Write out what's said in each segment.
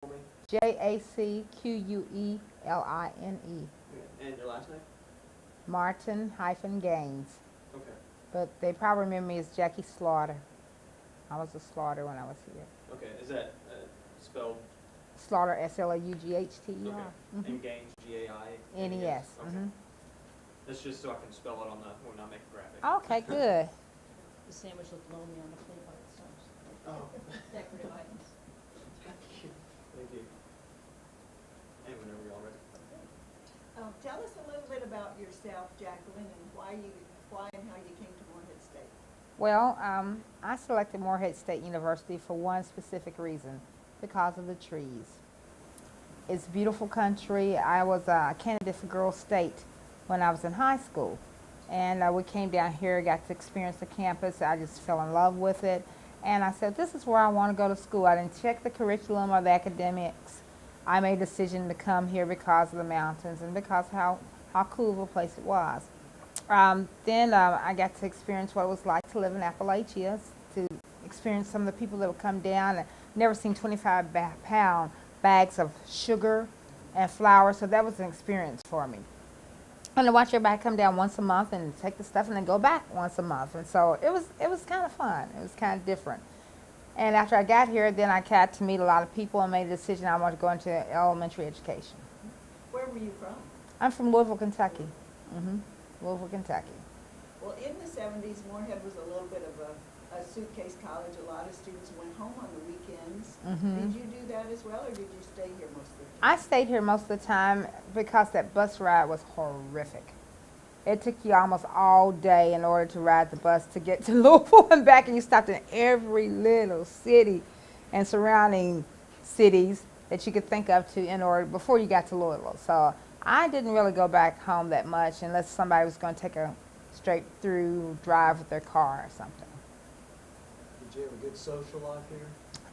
for me? Jacqueline. And your last name? Martin hyphen Gaines. Okay. But they probably remember me as Jackie Slaughter. I was a Slaughter when I was here. Okay. Is that spelled? Slaughter, Slaughter. Okay. And Gaines, Nes. Okay. That's just so I can spell it on the when I make a graphic. Okay, good. The sandwich looked lonely on the plate by itself. Oh. Decorative items. Thank you. And whenever y'all ready. Tell us a little bit about yourself, Jacqueline, and why and how you came to Morehead State. Well, I selected Morehead State University for one specific reason, because of the trees. It's beautiful country. I was a candidate for Girls State when I was in high school. And we came down here, got to experience the campus. I just fell in love with it. And I said, this is where I want to go to school. I didn't check the curriculum or the academics. I made a decision to come here because of the mountains and because how cool of a place it was. Then I got to experience what it was like to live in Appalachia, to experience some of the people that would come down and never seen 25-pound bags of sugar and flour, so that was an experience for me. And to watch everybody come down once a month and take the stuff and then go back once a month, and so it was kind of fun. It was kind of different. And after I got here, then I got to meet a lot of people and made a decision I wanted to go into elementary education. Where were you from? I'm from Louisville, Kentucky. Louisville, Kentucky. Well, in the 70s, Morehead was a little bit of a suitcase college. A lot of students went home on the weekends. Did you do that as well, or did you stay here most of the time? I stayed here most of the time because that bus ride was horrific. It took you almost all day in order to ride the bus to get to Louisville and back, and you stopped in every little city and surrounding cities that you could think of before you got to Louisville. So I didn't really go back home that much unless somebody was going to take a straight through drive with their car or something. Did you have a good social life here?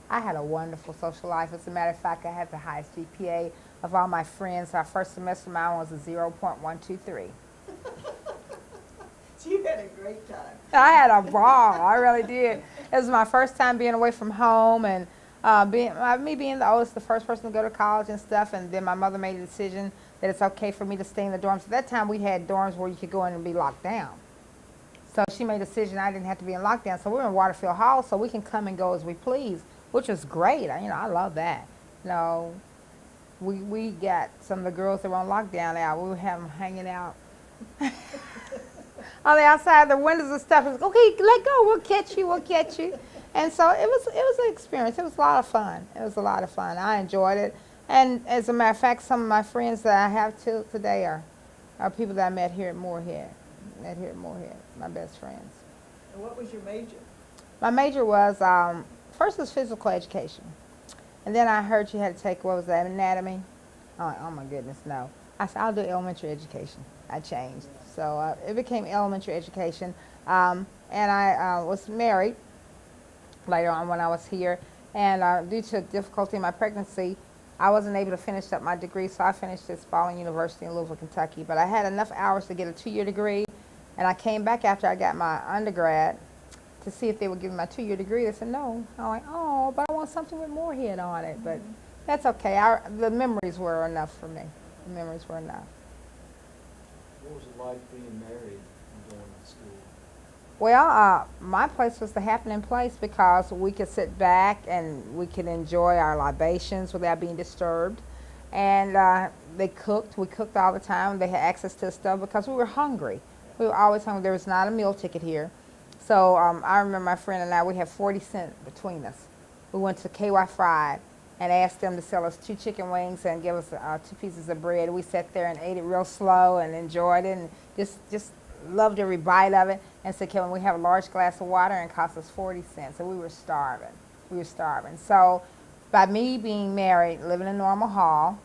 I had a wonderful social life. As a matter of fact, I had the highest GPA of all my friends. Our first semester mine was a 0.123. So you had a great time. I had a ball. I really did. It was my first time being away from home, and me being the oldest, the first person to go to college and stuff. And then my mother made a decision that it's okay for me to stay in the dorms. At that time, we had dorms where you could go in and be locked down. So she made a decision I didn't have to be in lockdown. So we were in Waterfield Hall, so we can come and go as we please, which was great. I love that. We got some of the girls that were on lockdown out. We would have them hanging out on the outside the windows and stuff. It was, okay, let go. We'll catch you. And so it was an experience. It was a lot of fun. I enjoyed it. And as a matter of fact, some of my friends that I have till today are people that I met here at Morehead. My best friends. And what was your major? My major was, first was physical education. And then I heard you had to take, what was that, anatomy? Oh my goodness, no. I said, I'll do elementary education. I changed. So it became elementary education. And I was married later on when I was here. And due to difficulty in my pregnancy, I wasn't able to finish up my degree, so I finished at Spalding University in Louisville, Kentucky. But I had enough hours to get a 2-year degree. And I came back after I got my undergrad to see if they would give me my 2-year degree. They said no. I'm like, oh, but I want something with Morehead on it. But that's okay. The memories were enough for me. The memories were enough. What was it like being married and going to school? Well, my place was the happening place because we could sit back and we could enjoy our libations without being disturbed. And they cooked. We cooked all the time. They had access to the stove because we were hungry. We were always hungry. There was not a meal ticket here. So I remember my friend and I, we had 40 cents between us. We went to KY Fried and asked them to sell us 2 chicken wings and give us 2 pieces of bread. We sat there and ate it real slow and enjoyed it and just loved every bite of it. And said, can we have a large glass of water? And it cost us 40 cents. And we were starving. So by me being married, living in Normal Hall,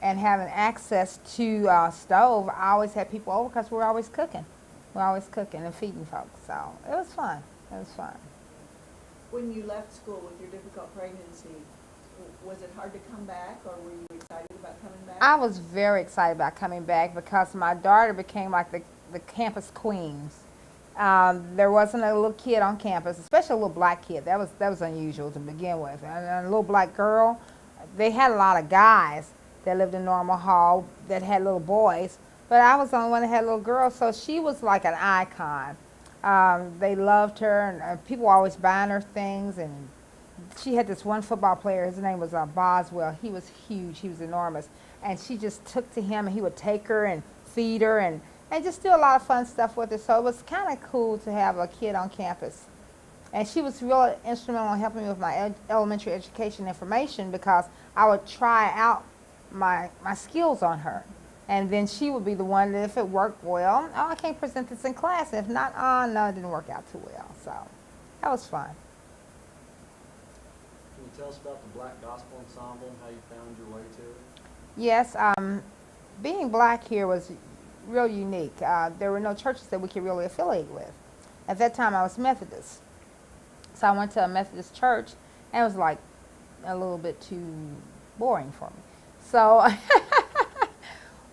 and having access to a stove, I always had people over because we were always cooking. And feeding folks. So it was fun. When you left school with your difficult pregnancy, was it hard to come back, or were you excited about coming back? I was very excited about coming back because my daughter became like the campus queens. There wasn't a little kid on campus, especially a little black kid. That was unusual to begin with. And a little black girl, they had a lot of guys that lived in Normal Hall that had little boys, but I was the only one that had little girls, so she was like an icon. They loved her, and people were always buying her things, and she had this one football player. His name was Boswell. He was huge. He was enormous. And she just took to him, and he would take her and feed her and just do a lot of fun stuff with her. So it was kind of cool to have a kid on campus. And she was really instrumental in helping me with my elementary education information because I would try out my skills on her. And then she would be the one that if it worked well, oh, I can't present this in class. And if not, oh, no, it didn't work out too well. So that was fun. Can you tell us about the Black Gospel Ensemble and how you found your way to it? Yes, being black here was real unique. There were no churches that we could really affiliate with. At that time, I was Methodist. So I went to a Methodist church, and it was like a little bit too boring for me. So,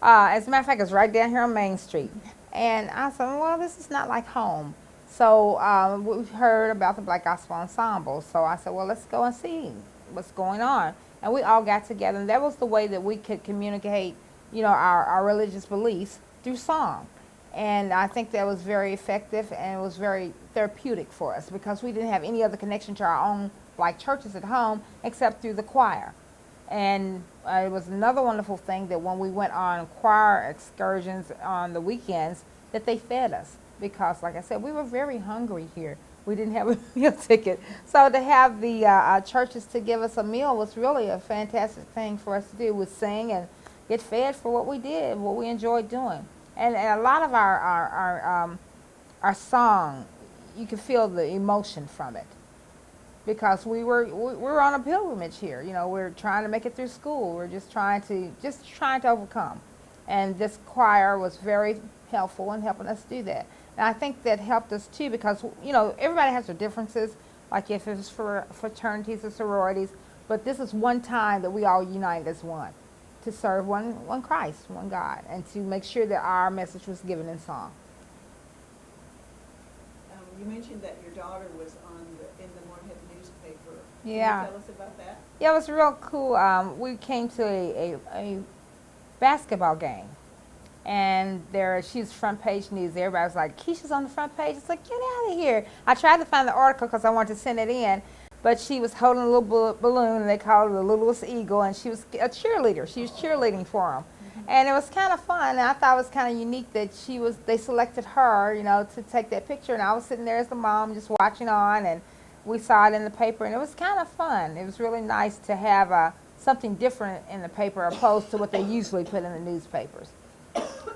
as a matter of fact, it's right down here on Main Street. And I said, well, this is not like home. So we heard about the Black Gospel Ensemble. So I said, well, let's go and see what's going on. And we all got together, and that was the way that we could communicate, you know, our religious beliefs through song. And I think that was very effective, and it was very therapeutic for us because we didn't have any other connection to our own black churches at home except through the choir. And it was another wonderful thing that when we went on choir excursions on the weekends, that they fed us because, like I said, we were very hungry here. We didn't have a meal ticket. So to have the churches to give us a meal was really a fantastic thing for us to do, was sing and get fed for what we did, what we enjoyed doing. And a lot of our song, you could feel the emotion from it because we were on a pilgrimage here. You know, we're trying to make it through school. We're just trying to overcome. And this choir was very helpful in helping us do that. And I think that helped us too because, you know, everybody has their differences, like if it's for fraternities or sororities, but this is one time that we all unite as one, to serve one Christ, one God, and to make sure that our message was given in song. You mentioned that your daughter was in the Morehead newspaper. Yeah. Can you tell us about that? Yeah, it was real cool. We came to a basketball game, and she's front page news. Everybody was like, Keisha's on the front page. It's like, get out of here. I tried to find the article because I wanted to send it in, but she was holding a little balloon, and they called her the littlest eagle, and she was a cheerleader. She was cheerleading for them. And it was kind of fun, and I thought it was kind of unique that they selected her, you know, to take that picture, and I was sitting there as the mom just watching on, and we saw it in the paper, and it was kind of fun. It was really nice to have something different in the paper opposed to what they usually put in the newspapers.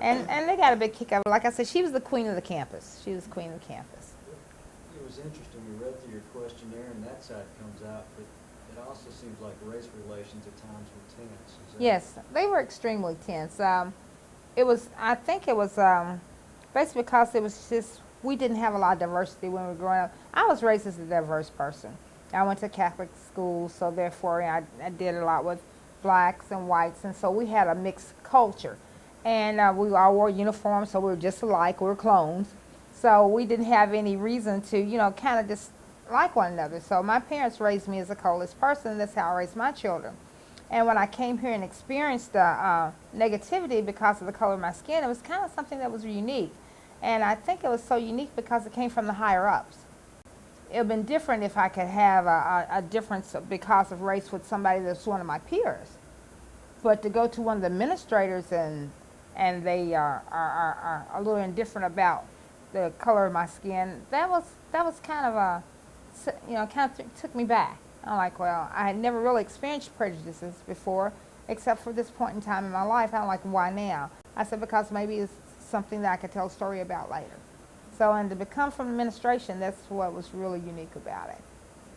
And they got a big kick out of it. Like I said, she was the queen of the campus. She was the queen of the campus. It was interesting. We read through your questionnaire, and that side comes out, but it also seems like race relations at times were tense. Yes, they were extremely tense. I think it was basically because it was just, we didn't have a lot of diversity when we were growing up. I was raised as a diverse person. I went to Catholic school, so therefore I did a lot with blacks and whites, and so we had a mixed culture. And we all wore uniforms, so we were just alike. We were clones. So we didn't have any reason to, you know, kind of just like one another. So my parents raised me as a colorless person. That's how I raised my children. And when I came here and experienced negativity because of the color of my skin, it was kind of something that was unique. And I think it was so unique because it came from the higher-ups. It would have been different if I could have a difference because of race with somebody that's one of my peers. But to go to one of the administrators and they are a little indifferent about the color of my skin, that was kind of took me back. I'm like, well, I had never really experienced prejudices before, except for this point in time in my life. I'm like, why now? I said, because maybe it's something that I could tell a story about later. So, and to become from administration, that's what was really unique about it.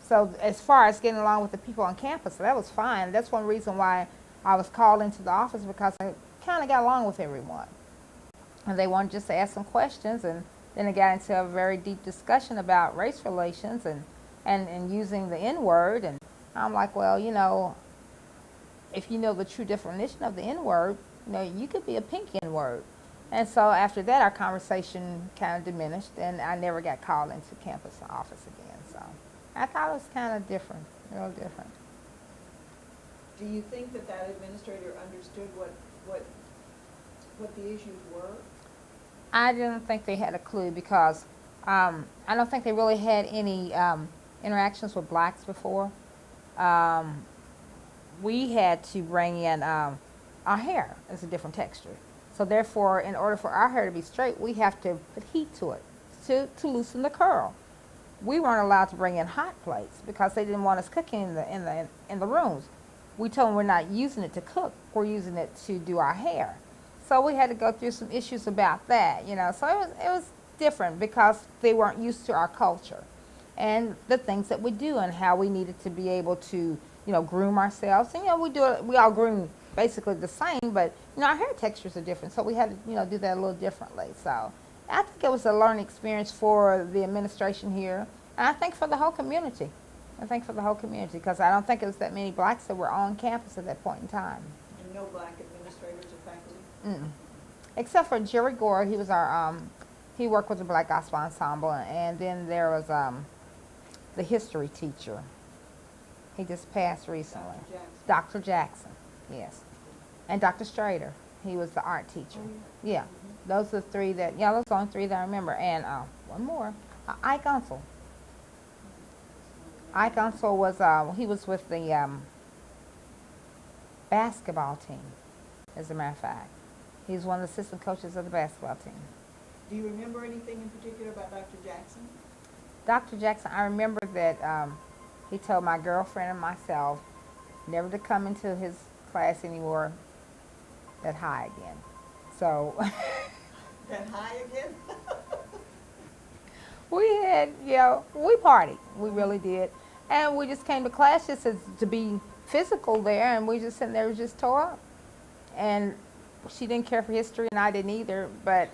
So as far as getting along with the people on campus, that was fine. That's one reason why I was called into the office, because I kind of got along with everyone. And they wanted just to ask some questions, and then it got into a very deep discussion about race relations and using the N-word. And I'm like, well, you know, if you know the true definition of the N-word, you know, you could be a pink N-word. And so after that, our conversation kind of diminished, and I never got called into campus office again. So I thought it was kind of different, real different. Do you think that that administrator understood what the issues were? I didn't think they had a clue because I don't think they really had any interactions with blacks before. We had to bring in our hair is a different texture. So therefore, in order for our hair to be straight, we have to put heat to it to loosen the curl. We weren't allowed to bring in hot plates because they didn't want us cooking in the rooms. We told them we're not using it to cook, we're using it to do our hair. So we had to go through some issues about that, you know. So it was different because they weren't used to our culture and the things that we do and how we needed to be able to, you know, groom ourselves. And, you know, we all groom basically the same, but, you know, our hair textures are different. So we had to, you know, do that a little differently. So I think it was a learning experience for the administration here. And I think for the whole community. I think for the whole community because I don't think it was that many blacks that were on campus at that point in time. And no black administrators or faculty? Except for Jerry Gore, he was our, he worked with the Black Gospel Ensemble, and then there was the history teacher. He just passed recently. Dr. Jackson, yes. And Dr. Strader, he was the art teacher. Oh, Yeah, those are the three that, yeah, those are the only three that I remember. And one more, Ike Unsel. Ike Unsel was, he was with the basketball team, as a matter of fact. He's one of the assistant coaches of the basketball team. Do you remember anything in particular about Dr. Jackson? Dr. Jackson, I remember that he told my girlfriend and myself never to come into his class anymore that high again. So That high again? we had, you know, we partied. We really did. And we just came to class just as, to be physical there, and we just sitting there just tore up. And she didn't care for history, and I didn't either, but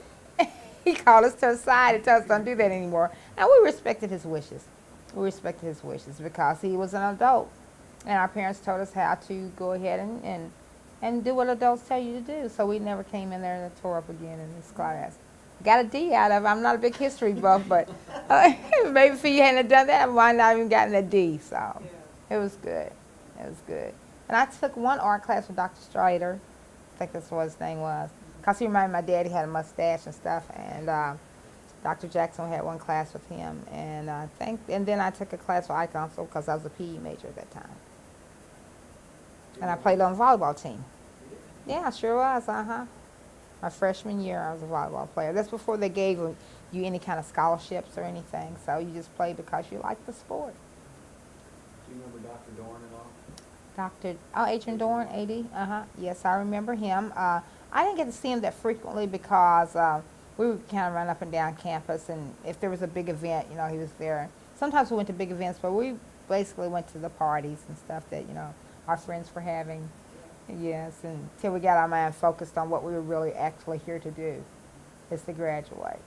he called us to the side and told us don't do that anymore. And we respected his wishes. We respected his wishes because he was an adult. And our parents told us how to go ahead and do what adults tell you to do. So we never came in there and tore up again in this class. Got a D out of it. I'm not a big history buff, but maybe if he hadn't done that, I might not even gotten a D. So Yeah. it was good. It was good. And I took one art class with Dr. Strader. I think that's what his name was. Because he reminded my daddy had a mustache and stuff. And Dr. Jackson had one class with him. And then I took a class with Ike Unsel because I was a PE major at that time. And I played on the volleyball team. Yeah, I sure was, My freshman year, I was a volleyball player. That's before they gave you any kind of scholarships or anything. So you just played because you liked the sport. Do you remember Dr. Dorn at all? Adrian Dorn, AD, yes, I remember him. I didn't get to see him that frequently because we would kind of run up and down campus, and if there was a big event, you know, he was there. Sometimes we went to big events, but we basically went to the parties and stuff that, you know, our friends were having. Yes, until we got our mind focused on what we were really actually here to do, is to graduate.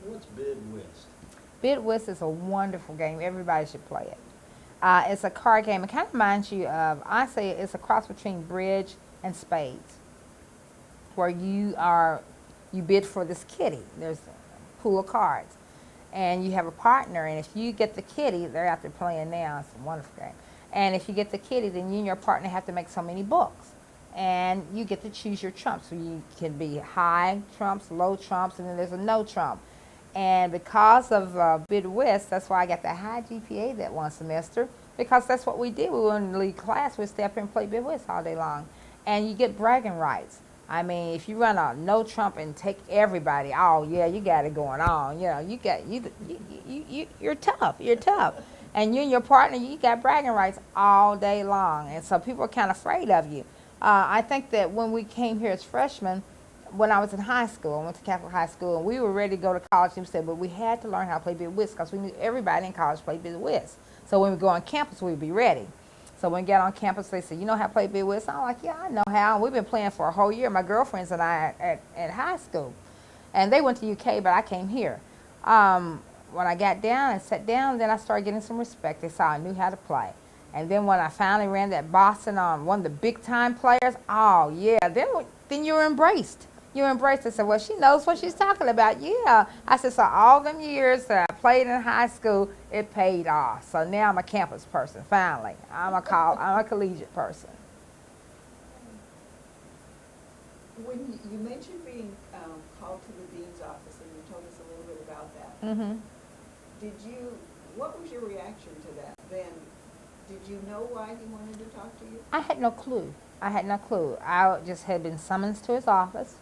What's Bid Whist? Bid Whist is a wonderful game. Everybody should play it. It's a card game. It kind of reminds you of, I say it's a cross between bridge and spades, where you bid for this kitty. There's a pool of cards, and you have a partner, and if you get the kitty, they're out there playing now. It's a wonderful game. And if you get the kitty, then you and your partner have to make so many books, and you get to choose your trumps. So you can be high trumps, low trumps, and then there's a no trump. And because of Bid Whist, that's why I got the high GPA that one semester, because that's what we did. We wouldn't leave class. We'd stay up here and play Bid Whist all day long. And you get bragging rights. I mean, if you run a no trump and take everybody, oh yeah, you got it going on. You know, you're tough. You're tough. And you and your partner, you got bragging rights all day long. And so people are kind of afraid of you. I think that when we came here as freshmen, when I was in high school, I went to Catholic high school, and we were ready to go to college, and we said, but we had to learn how to play Bid Whist because we knew everybody in college played Bid Whist. So when we go on campus, we'd be ready. So when we got on campus, they said, you know how to play Bid Whist? I'm like, yeah, I know how. And we've been playing for a whole year, my girlfriends and I at high school. And they went to UK, but I came here. When I got down and sat down, then I started getting some respect. They saw I knew how to play. And then when I finally ran that Boston on one of the big-time players, oh, yeah, then you were embraced. You were embraced. I said, well, she knows what she's talking about. Yeah. I said, so all them years that I played in high school, it paid off. So now I'm a campus person, finally. I'm a collegiate person. When you mentioned being called to the dean's office, and you told us a little bit about that. Mm-hmm. What was your reaction to that then? Did you know why he wanted to talk to you? I had no clue. I had no clue. I just had been summoned to his office.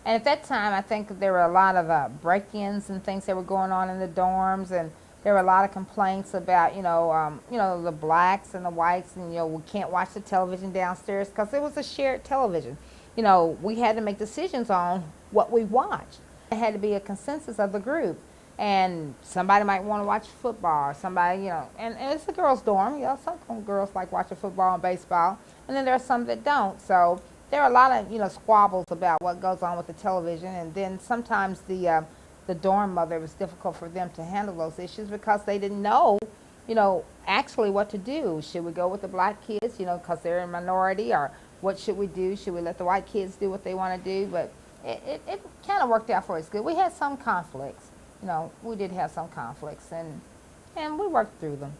And at that time, I think there were a lot of break-ins and things that were going on in the dorms, and there were a lot of complaints about, the blacks and the whites, and we can't watch the television downstairs because it was a shared television. We had to make decisions on what we watched. It had to be a consensus of the group, and somebody might want to watch football, or somebody, and it's a girls' dorm. Some girls like watching football and baseball, and then there are some that don't. So there are a lot of squabbles about what goes on with the television, and then sometimes the dorm mother, it was difficult for them to handle those issues because they didn't know actually what to do. Should we go with the black kids because they're a minority, or what should we do? Should we let the white kids do what they want to do? But it kind of worked out for us good. We had some conflicts, we did have some conflicts, and we worked through them.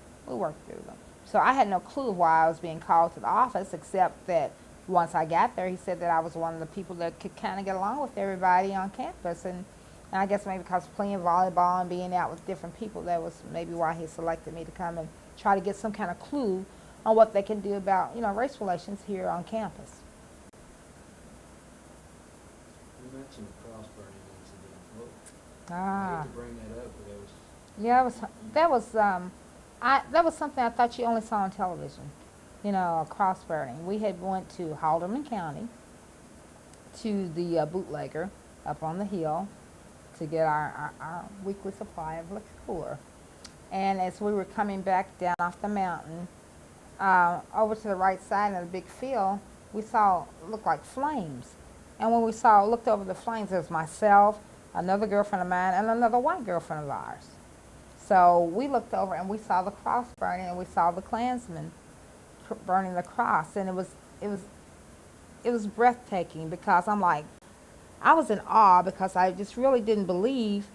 So I had no clue why I was being called to the office, except that once I got there, he said that I was one of the people that could kind of get along with everybody on campus. And I guess maybe because playing volleyball and being out with different people, that was maybe why he selected me to come and try to get some kind of clue on what they can do about, race relations here on campus. You mentioned the cross burning incident. I Ah, hate to bring that up, but it was, yeah, that was something I thought you only saw on television. A cross burning. We had went to Halderman County to the bootlegger up on the hill to get our weekly supply of liqueur. And as we were coming back down off the mountain, over to the right side of the big field, we saw looked like flames. And when we looked over the flames, there was myself, another girlfriend of mine, and another white girlfriend of ours. So we looked over and we saw the cross burning, and we saw the Klansmen burning the cross, and it was breathtaking because I was in awe because I just really didn't believe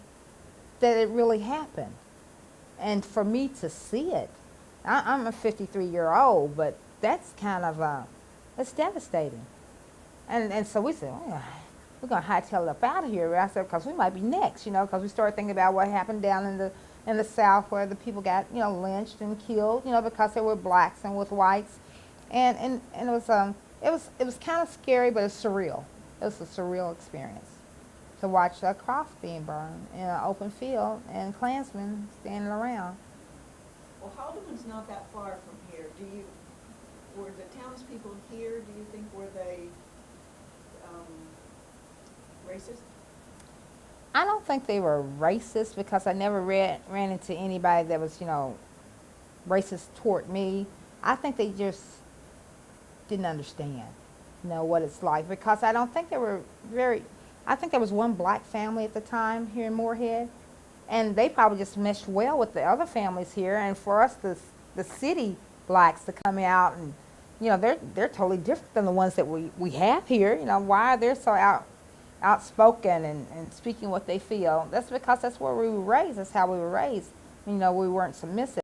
that it really happened. And for me to see it, I'm a 53-year-old, but that's kind of, it's devastating. And so we said, we're going to hightail it up out of here, because we might be next, because we started thinking about what happened down in the South where the people got, lynched and killed, because they were blacks and with whites. And it was kind of scary, but it's surreal. It was a surreal experience to watch a cross being burned in an open field and Klansmen standing around. Well, Haldeman's not that far from here. Were the townspeople here, do you think, were they racist? I don't think they were racist because I never ran into anybody that was, racist toward me. I think they just didn't understand, what it's like, because I don't think they were I think there was one black family at the time here in Morehead, and they probably just meshed well with the other families here, and for us, the city blacks to come out and, they're totally different than the ones that we have here. Why are they so outspoken and speaking what they feel? That's because that's where we were raised. That's how we were raised. We weren't submissive.